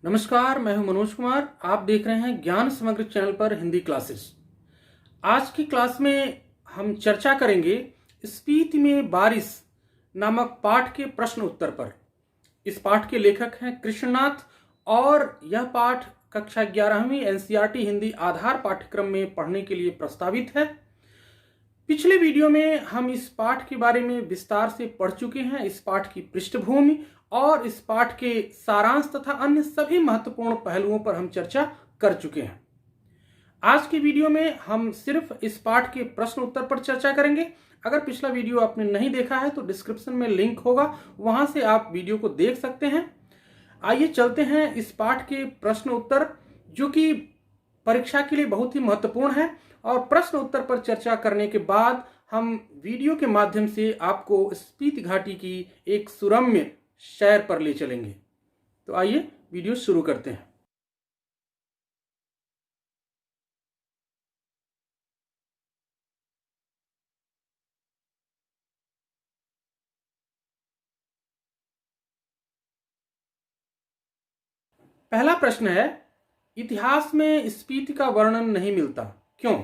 नमस्कार, मैं हूं मनोज कुमार। आप देख रहे हैं ज्ञान समग्र चैनल पर हिंदी क्लासेस। आज की क्लास में हम चर्चा करेंगे स्पीति में बारिश नामक पाठ के प्रश्न उत्तर पर। इस पाठ के लेखक हैं कृष्णनाथ और यह पाठ कक्षा 11वीं एनसीईआरटी हिंदी आधार पाठ्यक्रम में पढ़ने के लिए प्रस्तावित है। पिछले वीडियो में हम इस पाठ के बारे में विस्तार से पढ़ चुके हैं। इस पाठ की पृष्ठभूमि और इस पाठ के सारांश तथा अन्य सभी महत्वपूर्ण पहलुओं पर हम चर्चा कर चुके हैं। आज की वीडियो में हम सिर्फ इस पाठ के प्रश्न उत्तर पर चर्चा करेंगे। अगर पिछला वीडियो आपने नहीं देखा है तो डिस्क्रिप्शन में लिंक होगा, वहां से आप वीडियो को देख सकते हैं। आइए चलते हैं इस पाठ के प्रश्न उत्तर, जो कि परीक्षा के लिए बहुत ही महत्वपूर्ण है। और प्रश्न उत्तर पर चर्चा करने के बाद हम वीडियो के माध्यम से आपको स्पीति घाटी की एक सुरम्य सैर पर ले चलेंगे। तो आइए वीडियो शुरू करते हैं। पहला प्रश्न है, इतिहास में स्पीति का वर्णन नहीं मिलता, क्यों?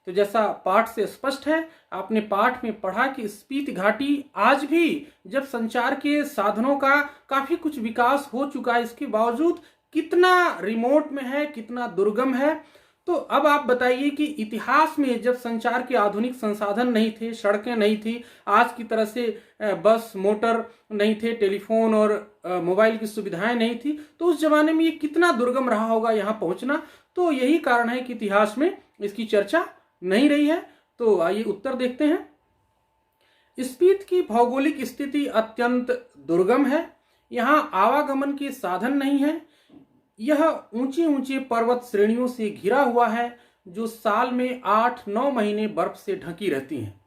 तो जैसा पाठ से स्पष्ट है, आपने पाठ में पढ़ा कि स्पीति घाटी आज भी, जब संचार के साधनों का काफी कुछ विकास हो चुका है, इसके बावजूद कितना रिमोट में है, कितना दुर्गम है। तो अब आप बताइए कि इतिहास में जब संचार के आधुनिक संसाधन नहीं थे, सड़कें नहीं थी, आज की तरह से बस मोटर नहीं थे, टेलीफोन और मोबाइल की सुविधाएं नहीं थी, तो उस जमाने में ये कितना दुर्गम रहा होगा यहाँ पहुंचना। तो यही कारण है कि इतिहास में इसकी चर्चा नहीं रही है। तो आइए उत्तर देखते हैं। स्पीति की भौगोलिक स्थिति अत्यंत दुर्गम है। यहाँ आवागमन के साधन नहीं है। यह ऊंचे ऊंचे पर्वत श्रेणियों से घिरा हुआ है, जो साल में 8-9 महीने बर्फ से ढकी रहती हैं।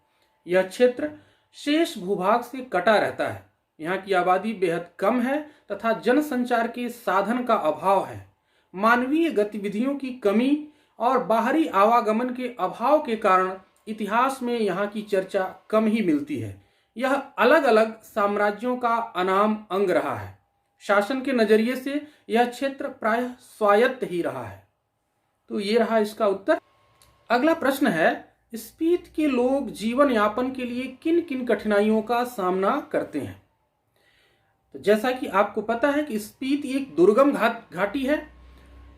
यह क्षेत्र शेष भूभाग से कटा रहता है। यहाँ की आबादी बेहद कम है तथा जनसंचार के साधन का अभाव है। मानवीय गतिविधियों की कमी और बाहरी आवागमन के अभाव के कारण इतिहास में यहाँ की चर्चा कम ही मिलती है। यह अलग अलग साम्राज्यों का अनाम अंग रहा है। शासन के नजरिए से यह क्षेत्र प्रायः स्वायत्त ही रहा है। तो ये रहा इसका उत्तर। अगला प्रश्न है, स्पीति के लोग जीवन यापन के लिए किन किन कठिनाइयों का सामना करते हैं? तो जैसा कि आपको पता है कि स्पीति एक दुर्गम घाटी है।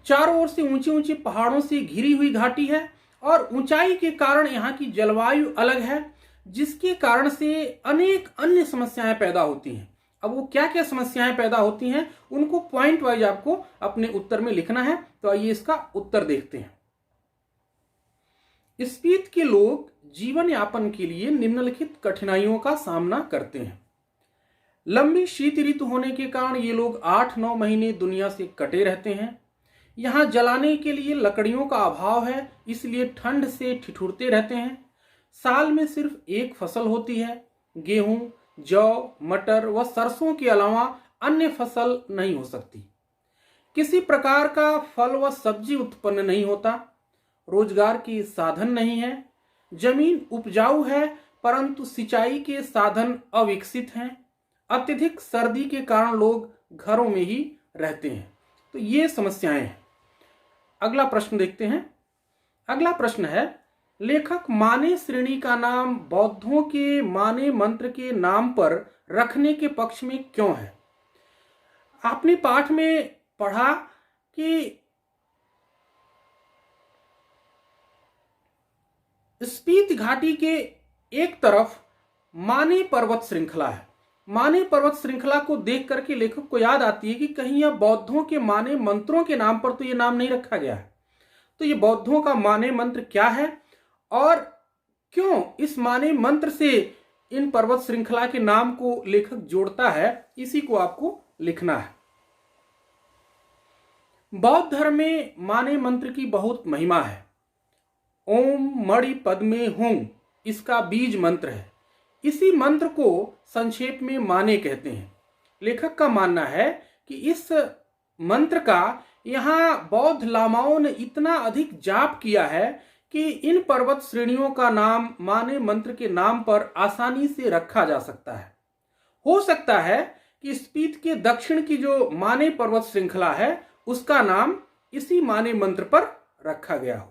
चारों ओर से ऊंचे ऊंचे पहाड़ों से घिरी हुई घाटी है और ऊंचाई के कारण यहाँ की जलवायु अलग है, जिसके कारण से अनेक अन्य समस्याएं पैदा होती हैं। अब वो क्या क्या समस्याएं पैदा होती हैं, उनको पॉइंट वाइज आपको अपने उत्तर में लिखना है। तो आइए इसका उत्तर देखते हैं। स्पीति के लोग जीवन यापन के लिए निम्नलिखित कठिनाइयों का सामना करते हैं। लंबी शीत ऋतु होने के कारण ये लोग 8-9 महीने दुनिया से कटे रहते हैं। यहाँ जलाने के लिए लकड़ियों का अभाव है, इसलिए ठंड से ठिठुरते रहते हैं। साल में सिर्फ एक फसल होती है। गेहूं, जौ, मटर व सरसों के अलावा अन्य फसल नहीं हो सकती। किसी प्रकार का फल व सब्जी उत्पन्न नहीं होता। रोजगार के साधन नहीं है। जमीन उपजाऊ है परंतु सिंचाई के साधन अविकसित हैं। अत्यधिक सर्दी के कारण लोग घरों में ही रहते हैं। तो ये समस्याएं हैं। अगला प्रश्न देखते हैं। अगला प्रश्न है, लेखक माने श्रेणी का नाम बौद्धों के माने मंत्र के नाम पर रखने के पक्ष में क्यों है? आपने पाठ में पढ़ा कि स्पीति घाटी के एक तरफ माने पर्वत श्रृंखला है। माने पर्वत श्रृंखला को देख करके लेखक को याद आती है कि कहीं यह बौद्धों के माने मंत्रों के नाम पर तो यह नाम नहीं रखा गया है। तो ये बौद्धों का माने मंत्र क्या है और क्यों इस माने मंत्र से इन पर्वत श्रृंखला के नाम को लेखक जोड़ता है, इसी को आपको लिखना है। बौद्ध धर्म में माने मंत्र की बहुत महिमा है। ओम मणि पद्मे हुं इसका बीज मंत्र है। इसी मंत्र को संक्षेप में माने कहते हैं। लेखक का मानना है कि इस मंत्र का यहाँ बौद्ध लामाओं ने इतना अधिक जाप किया है कि इन पर्वत श्रेणियों का नाम माने मंत्र के नाम पर आसानी से रखा जा सकता है। हो सकता है कि स्पीति के दक्षिण की जो माने पर्वत श्रृंखला है उसका नाम इसी माने मंत्र पर रखा गया हो।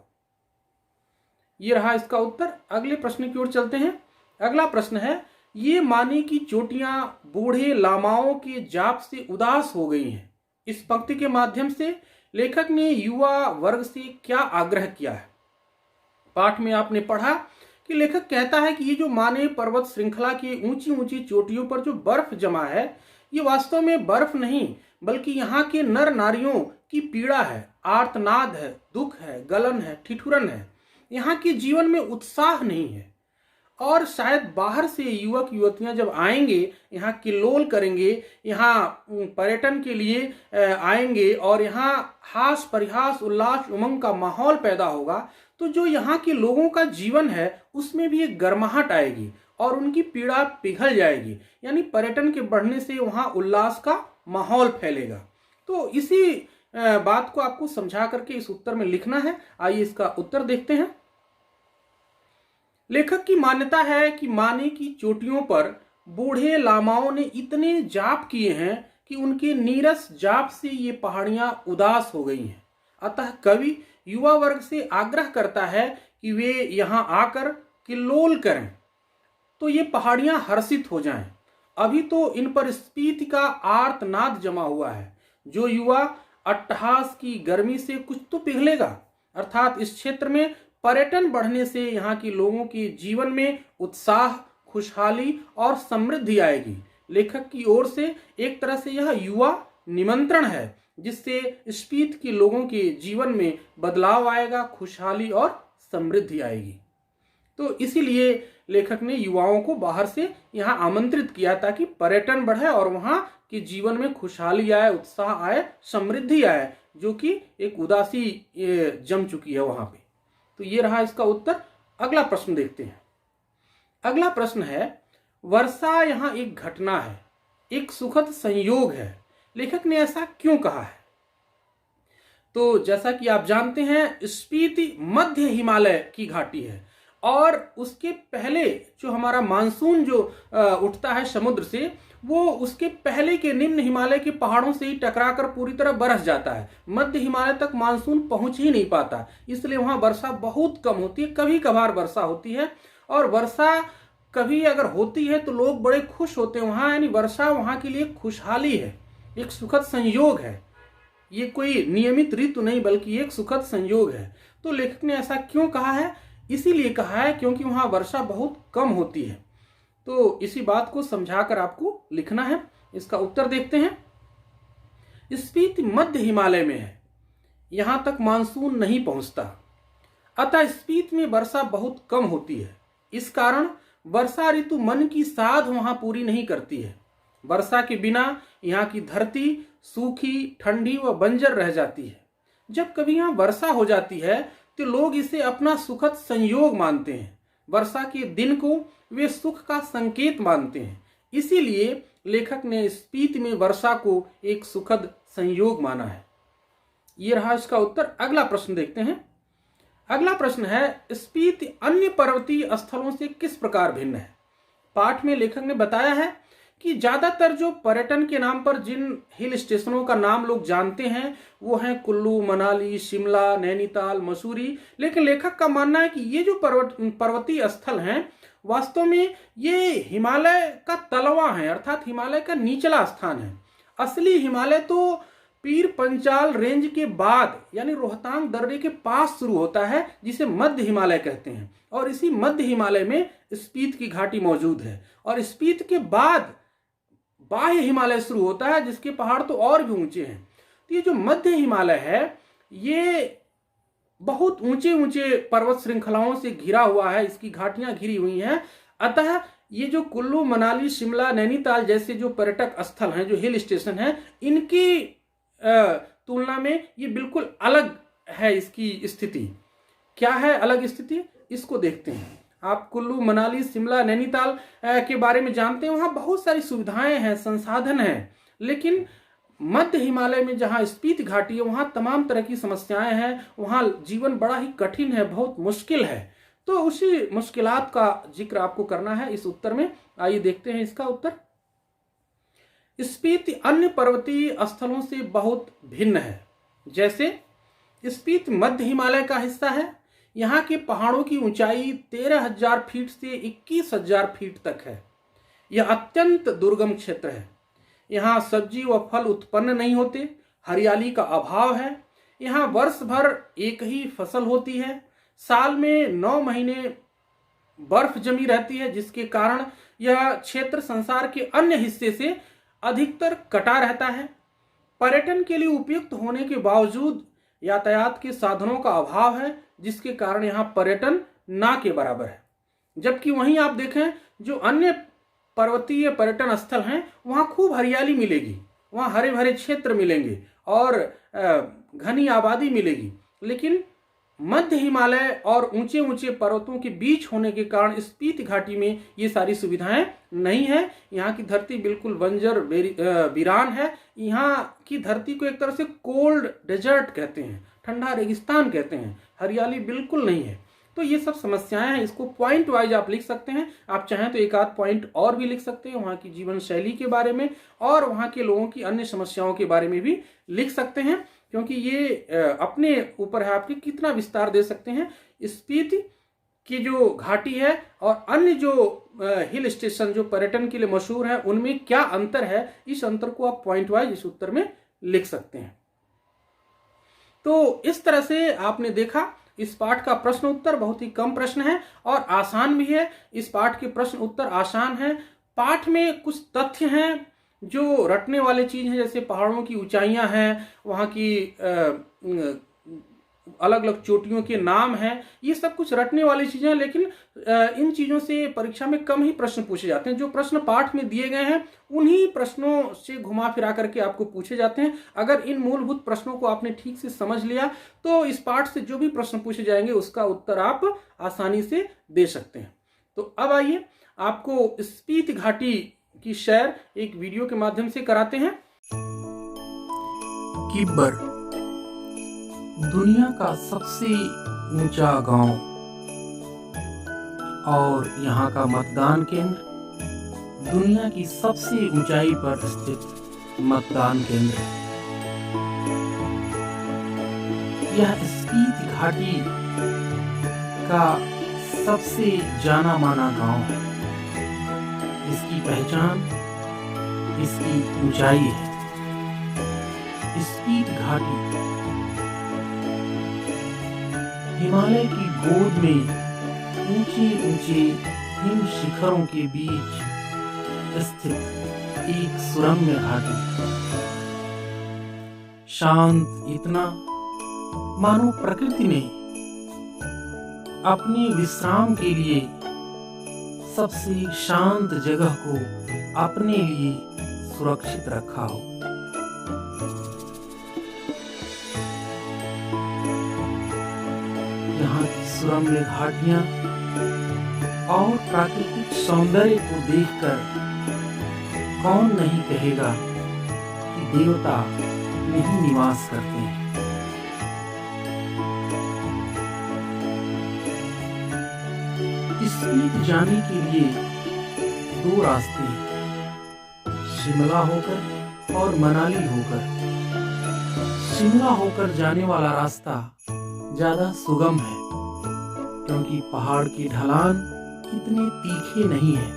ये रहा इसका उत्तर। अगले प्रश्न की ओर चलते हैं। अगला प्रश्न है, ये माने की चोटियां बूढ़े लामाओं के जाप से उदास हो गई हैं। इस पंक्ति के माध्यम से लेखक ने युवा वर्ग से क्या आग्रह किया है? पाठ में आपने पढ़ा कि लेखक कहता है कि ये जो माने पर्वत श्रृंखला की ऊंची ऊंची चोटियों पर जो बर्फ जमा है, ये वास्तव में बर्फ नहीं बल्कि यहाँ के नर नारियों की पीड़ा है, आर्तनाद है, दुख है, गलन है, ठिठुरन है। यहाँ के जीवन में उत्साह नहीं है। और शायद बाहर से युवक युवतियां जब आएंगे, यहाँ किल्लोल करेंगे, यहाँ पर्यटन के लिए आएंगे और यहाँ हास परिहास उल्लास उमंग का माहौल पैदा होगा, तो जो यहाँ के लोगों का जीवन है उसमें भी एक गर्माहट आएगी और उनकी पीड़ा पिघल जाएगी। यानी पर्यटन के बढ़ने से वहाँ उल्लास का माहौल फैलेगा। तो इसी बात को आपको समझा करके इस उत्तर में लिखना है। आइए इसका उत्तर देखते हैं। लेखक की मान्यता है कि माने की चोटियों पर बूढ़े लामाओं ने इतने जाप किए हैं कि उनके नीरस जाप से ये पहाड़ियां उदास हो गई हैं। अतः कवि युवा वर्ग से आग्रह करता है कि वे यहाँ आकर किल्लोल करें तो ये पहाड़ियां हर्षित हो जाएं। अभी तो इन पर स्पीति का आर्तनाद जमा हुआ है। जो युवा अट्टहास की गर्मी से कुछ तो पिघलेगा, अर्थात इस क्षेत्र में पर्यटन बढ़ने से यहाँ के लोगों के जीवन में उत्साह, खुशहाली और समृद्धि आएगी। लेखक की ओर से एक तरह से यह युवा निमंत्रण है जिससे स्पीति के लोगों के जीवन में बदलाव आएगा, खुशहाली और समृद्धि आएगी। तो इसीलिए लेखक ने युवाओं को बाहर से यहाँ आमंत्रित किया ताकि पर्यटन बढ़े और वहाँ के जीवन में खुशहाली आए, उत्साह आए, समृद्धि आए, जो कि एक उदासी जम चुकी है वहाँ पे। तो ये रहा इसका उत्तर। अगला प्रश्न देखते हैं। अगला प्रश्न है, वर्षा यहाँ एक घटना है, एक सुखद संयोग है। लेखक ने ऐसा क्यों कहा है? तो जैसा कि आप जानते हैं, स्पीति मध्य हिमालय की घाटी है और उसके पहले जो हमारा मानसून जो उठता है समुद्र से, वो उसके पहले के निम्न हिमालय के पहाड़ों से ही टकराकर पूरी तरह बरस जाता है। मध्य हिमालय तक मानसून पहुंच ही नहीं पाता, इसलिए वहां वर्षा बहुत कम होती है। कभी कभार वर्षा होती है और वर्षा कभी अगर होती है तो लोग बड़े खुश होते हैं वहां। यानी वर्षा वहां के लिए खुशहाली है, एक सुखद संयोग है। ये कोई नियमित ऋतु नहीं बल्कि एक सुखद संयोग है। तो लेखक ने ऐसा क्यों कहा है? इसीलिए कहा है क्योंकि वहां वर्षा बहुत कम होती है। तो इसी बात को समझाकर आपको लिखना है। इसका उत्तर देखते हैं। स्पीति मध्य हिमालय में है, यहां तक मानसून नहीं पहुंचता, अतः स्पीति में वर्षा बहुत कम होती है। इस कारण वर्षा ऋतु मन की साध वहां पूरी नहीं करती है। वर्षा के बिना यहाँ की धरती सूखी, ठंडी व बंजर रह जाती है। जब कभी यहाँ वर्षा हो जाती है तो लोग इसे अपना सुखद संयोग मानते हैं। वर्षा के दिन को वे सुख का संकेत मानते हैं। इसीलिए लेखक ने स्पीति में वर्षा को एक सुखद संयोग माना है। यह रहा इसका उत्तर। अगला प्रश्न देखते हैं। अगला प्रश्न है, स्पीति अन्य पर्वतीय स्थलों से किस प्रकार भिन्न है? पाठ में लेखक ने बताया है कि ज्यादातर जो पर्यटन के नाम पर जिन हिल स्टेशनों का नाम लोग जानते हैं वो हैं कुल्लू, मनाली, शिमला, नैनीताल, मसूरी। लेकिन लेखक का मानना है कि ये जो पर्वतीय स्थल हैं वास्तव में ये हिमालय का तलवा है, अर्थात हिमालय का निचला स्थान है। असली हिमालय तो पीर पंचाल रेंज के बाद यानी रोहतांग दर्रे के पास शुरू होता है, जिसे मध्य हिमालय कहते हैं। और इसी मध्य हिमालय में स्पीति की घाटी मौजूद है और स्पीति के बाद बाह्य हिमालय शुरू होता है जिसके पहाड़ तो और भी ऊंचे हैं। तो ये जो मध्य हिमालय है ये बहुत ऊंचे ऊंचे पर्वत श्रृंखलाओं से घिरा हुआ है, इसकी घाटियां घिरी हुई हैं। अतः ये जो कुल्लू, मनाली, शिमला, नैनीताल जैसे जो पर्यटक स्थल हैं, जो हिल स्टेशन हैं, इनकी तुलना में ये बिल्कुल अलग है। इसकी स्थिति क्या है? अलग स्थिति इसको देखते हैं। आप कुल्लू, मनाली, शिमला, नैनीताल के बारे में जानते हैं, वहां बहुत सारी सुविधाएं हैं, संसाधन हैं। लेकिन मध्य हिमालय में जहां स्पीति घाटी है वहां तमाम तरह की समस्याएं हैं, वहां जीवन बड़ा ही कठिन है, बहुत मुश्किल है। तो उसी मुश्किलात का जिक्र आपको करना है इस उत्तर में। आइए देखते हैं इसका उत्तर। स्पीति अन्य पर्वतीय स्थलों से बहुत भिन्न है। जैसे स्पीति मध्य हिमालय का हिस्सा है। यहाँ के पहाड़ों की ऊंचाई 13,000 फीट से 21,000 फीट तक है। यह अत्यंत दुर्गम क्षेत्र है। यहाँ सब्जी व फल उत्पन्न नहीं होते, हरियाली का अभाव है। यहाँ वर्ष भर एक ही फसल होती है। साल में 9 महीने बर्फ जमी रहती है, जिसके कारण यह क्षेत्र संसार के अन्य हिस्से से अधिकतर कटा रहता है। पर्यटन के लिए उपयुक्त होने के बावजूद यातायात के साधनों का अभाव है, जिसके कारण यहाँ पर्यटन ना के बराबर है। जबकि वहीं आप देखें जो अन्य पर्वतीय पर्यटन स्थल हैं वहाँ खूब हरियाली मिलेगी, वहाँ हरे भरे क्षेत्र मिलेंगे और घनी आबादी मिलेगी। लेकिन मध्य हिमालय और ऊंचे ऊंचे पर्वतों के बीच होने के कारण स्पीति घाटी में ये सारी सुविधाएं नहीं है। यहाँ की धरती बिल्कुल बंजर वीरान है। यहाँ की धरती को एक तरह से कोल्ड डेजर्ट कहते हैं, ठंडा रेगिस्तान कहते हैं। हरियाली बिल्कुल नहीं है। तो ये सब समस्याएं हैं। इसको पॉइंट वाइज आप लिख सकते हैं। आप चाहें तो एक आध पॉइंट और भी लिख सकते हैं वहाँ की जीवन शैली के बारे में और वहाँ के लोगों की अन्य समस्याओं के बारे में भी लिख सकते हैं, क्योंकि ये अपने ऊपर है आपके कितना विस्तार दे सकते हैं। स्पीति की जो घाटी है और अन्य जो हिल स्टेशन जो पर्यटन के लिए मशहूर है उनमें क्या अंतर है, इस अंतर को आप पॉइंट वाइज इस उत्तर में लिख सकते हैं। तो इस तरह से आपने देखा इस पाठ का प्रश्न उत्तर बहुत ही कम प्रश्न है और आसान भी है। इस पाठ के प्रश्न उत्तर आसान है। पाठ में कुछ तथ्य हैं जो रटने वाले चीज हैं, जैसे पहाड़ों की ऊंचाइयां हैं, वहाँ की अलग अलग चोटियों के नाम हैं, ये सब कुछ रटने वाली चीजें हैं। लेकिन इन चीजों से परीक्षा में कम ही प्रश्न पूछे जाते हैं। जो प्रश्न पाठ में दिए गए हैं उन्हीं प्रश्नों से घुमा फिरा करके आपको पूछे जाते हैं। अगर इन मूलभूत प्रश्नों को आपने ठीक से समझ लिया तो इस पाठ से जो भी प्रश्न पूछे जाएंगे उसका उत्तर आप आसानी से दे सकते हैं। तो अब आइए आपको स्पीति घाटी की सैर एक वीडियो के माध्यम से कराते हैं। किब्बर दुनिया का सबसे ऊंचा गांव और यहाँ का मतदान केंद्र दुनिया की सबसे ऊंचाई पर स्थित मतदान केंद्र है। यह स्पीति घाटी का सबसे जाना माना गांव है। इसकी पहचान इसकी ऊंचाई है। स्पीति घाटी हिमालय की गोद में ऊंचे ऊंचे हिम शिखरों के बीच स्थित एक सुरम्य घाटी, शांत इतना मानो प्रकृति ने अपने विश्राम के लिए सबसे शांत जगह को अपने लिए सुरक्षित रखा हो। यहाँ की सुरम्य घाटियां और प्राकृतिक सौंदर्य को देखकर कौन नहीं कहेगा कि देवता यहीं निवास करते हैं। स्पीति जाने के लिए 2 रास्ते हैं, शिमला होकर और मनाली होकर। शिमला होकर जाने वाला रास्ता ज्यादा सुगम है, क्योंकि पहाड़ की ढलान इतने तीखे नहीं है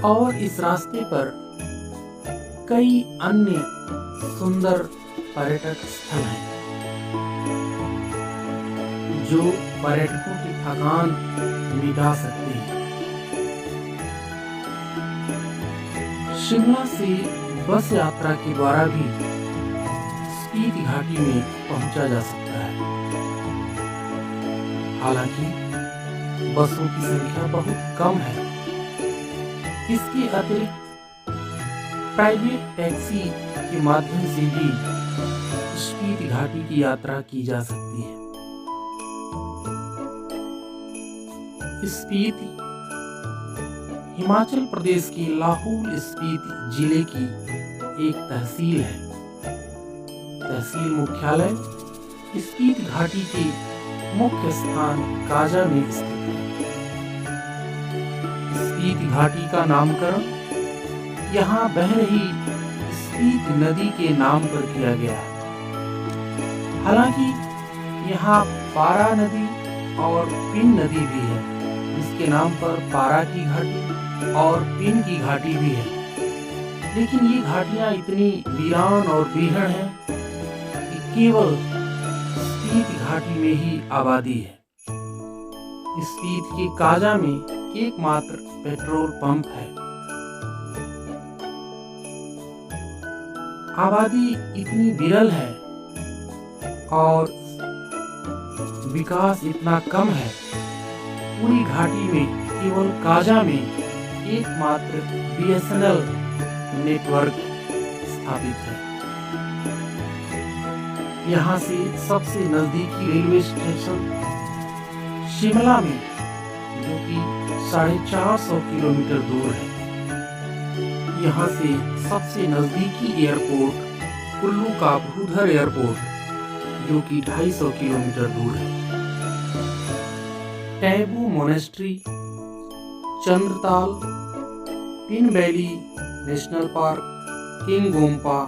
और इस रास्ते पर कई अन्य सुंदर पर्यटक स्थल हैं जो पर्यटकों की थकान मिटा सकते हैं। शिमला से बस यात्रा के द्वारा भी स्पीति घाटी में पहुंचा जा सकता है। हालांकि बसों की संख्या बहुत कम है। इसके अतिरिक्त प्राइवेट टैक्सी के माध्यम से भी स्पीति घाटी की यात्रा की जा सकती है। स्पीति हिमाचल प्रदेश के लाहौल स्पीति जिले की एक तहसील है। तहसील मुख्यालय स्पीति घाटी के मुख्य स्थान काजा में स्थित है। स्पीति घाटी का नामकरण यहाँ बह रही स्पीति नदी के नाम पर किया गया है। हालांकि यहाँ पारा नदी और पिन नदी भी है, इसके नाम पर पारा की घाटी और पिन की घाटी भी है। लेकिन ये घाटियां इतनी वीरान और बीहड़ हैं कि केवल स्पीति घाटी में ही आबादी है। स्पीति के काजा में एकमात्र पेट्रोल पंप है। आबादी इतनी विरल है और विकास इतना कम है, पूरी घाटी में केवल काजा में एकमात्र BSNL नेटवर्क स्थापित है। यहाँ से सबसे नजदीकी रेलवे स्टेशन शिमला में, जो कि 450 किलोमीटर दूर है। यहाँ से सबसे नजदीकी एयरपोर्ट कुल्लू का भूधर एयरपोर्ट, जो कि 250 किलोमीटर दूर है। Tabo monastery, Chandratal, Pin valley national park, किंग गोम्पा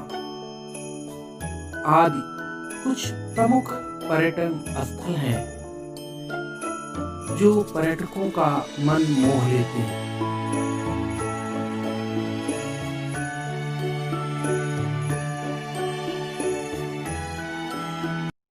आदि कुछ प्रमुख पर्यटन स्थल हैं जो पर्यटकों का मन मोह लेते हैं।